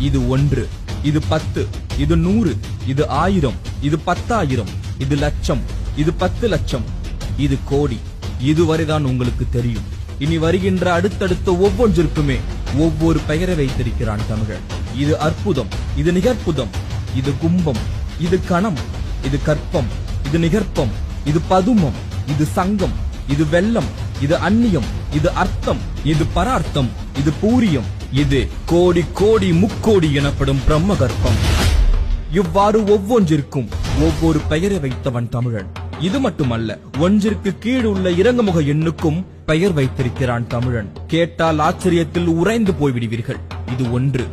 இது 1, இது 10, இது 100, இது 1000, இது 10,000, இது லட்சம், இது 10 லட்சம், இது கோடி. இதுவரைதான் உங்களுக்கு தெரியும். இனி வருகின்ற அடுத்தடுத்த ஒவ்வொன்றிற்குமே ஒவ்வொரு பெயரை வைத்திருக்கிறான் தமிழன். இது அற்புதம், இது நிகற்புதம், இது கும்பம், இது கணம், இது கற்பம், இது நிகற்பம், இது பதுமம், இது சங்கம், இது வெள்ளம், இது அந்நியம், இது அர்த்தம், இது பரார்த்தம், இது பூரியம், இது கோடி கோடி முக்கோடி எனப்படும் பிரம்மகற்பம். இவ்வாறு ஒவ்வொன்றிற்கும் ஒவ்வொரு பெயரை வைத்தவன் தமிழன். இது மட்டுமல்ல, ஒன்றிற்கு கீழ் உள்ள இறங்குமுக எண்ணுக்கும் பெயர் வைத்திருக்கிறான் தமிழன். கேட்டால் ஆச்சரியத்தில் உறைந்து போய்விடுவீர்கள். இது 1,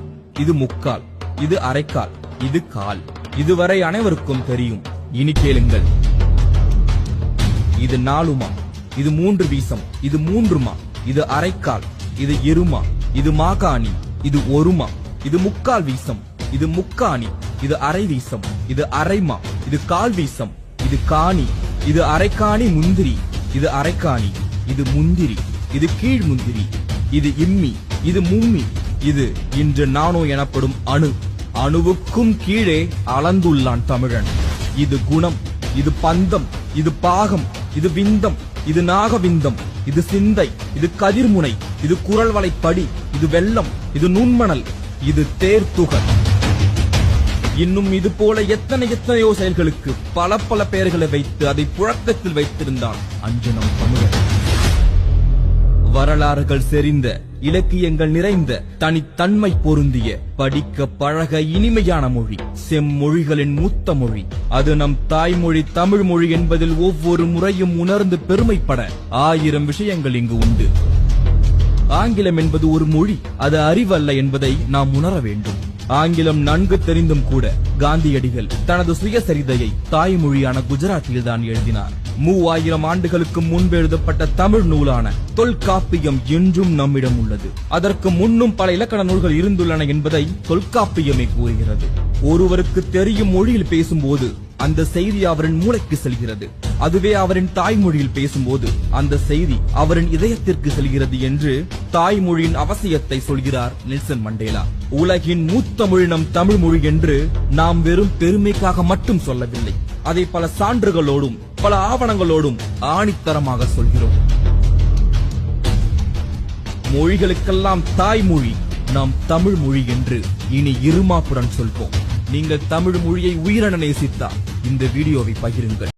இது முக்கால், இது அரைக்கால், இது கால். இதுவரை அனைவருக்கும் தெரியும். இனி கேளுங்கள். இது 4மா, இது 3 வீசம், இது 3மா, இது அரைக்கால், இது இருமா, இது மாகாணி, இது 1மா, இது முக்கால் வீசம், இது முக்காணி, இது அரை வீசம், இது அரைமா, இது கால் வீசம், இது காணி, இது அரைக்காணி முந்திரி, இது அரைக்காணி, இது முந்திரி, இது கீழ் முந்திரி, இது இம்மி, இது மும்மி, இது இன்று நானோ எனப்படும் அணு. அணுவுக்கும் கீழே அளந்துள்ளான் தமிழன். இது குணம், இது பந்தம், இது பாகம், இது விந்தம், இது நாகவிந்தம், இது சிந்தை, இது கதிர்முனை, இது குரல் வளைப்படி, இது வெள்ளம், இது நுண்மணல், இது தேர்த்துகள். இன்னும் இது போல எத்தனையோ செயல்களுக்கு பல பல பெயர்களை வைத்து அதை புழக்கத்தில் வைத்திருந்தான் அஞ்சனம் தமிழன். வரலாறுகள் செறிந்த, இலக்கியங்கள் நிறைந்த, தனித்தன்மை பொருந்திய, படிக்க பழக இனிமையான மொழி, செம்மொழிகளின் மூத்த மொழி. அது நம் தாய்மொழி தமிழ் மொழி என்பதில் ஒவ்வொரு முறையும் உணர்ந்து பெருமைப்பட 1000 விஷயங்கள் இங்கு உண்டு. ஆங்கிலம் என்பது ஒரு மொழி, அது அறிவல்ல என்பதை நாம் உணர வேண்டும். ஆங்கிலம் நன்கு தெரிந்தும் கூட காந்தியடிகள் தனது சுயசரிதையை தாய்மொழியான குஜராத்தியில் தான் எழுதினார். 3000 ஆண்டுகளுக்கு முன்பு எழுதப்பட்ட தமிழ் நூலான தொல்காப்பியம் இன்றும் நம்மிடம் உள்ளது. அதற்கு முன்னும் பல இலக்கண நூல்கள் இருந்துள்ளன என்பதை தொல்காப்பியமே கூறுகிறது. ஒருவருக்கு தெரியும் மொழியில் பேசும்போது அந்த செய்தி அவரின் மூளைக்கு செல்கிறது. அதுவே அவரின் தாய்மொழியில் பேசும்போது அந்த செய்தி அவரின் இதயத்திற்கு செல்கிறது என்று தாய்மொழியின் அவசியத்தை சொல்கிறார் நெல்சன் மண்டேலா. உலகின் மூத்த மொழி நம் தமிழ் மொழி என்று நாம் வெறும் பெருமைக்காக மட்டும் சொல்லவில்லை. அதை பல சான்றுகளோடும் பல ஆவணங்களோடும் ஆணித்தரமாக சொல்கிறோம். மொழிகளுக்கெல்லாம் தாய்மொழி நாம் தமிழ் மொழி என்று இனி இருமாப்புடன் சொல்வோம். நீங்கள் தமிழ் மொழியை உயிரென நேசித்தால் இந்த வீடியோவை பகிருங்கள்.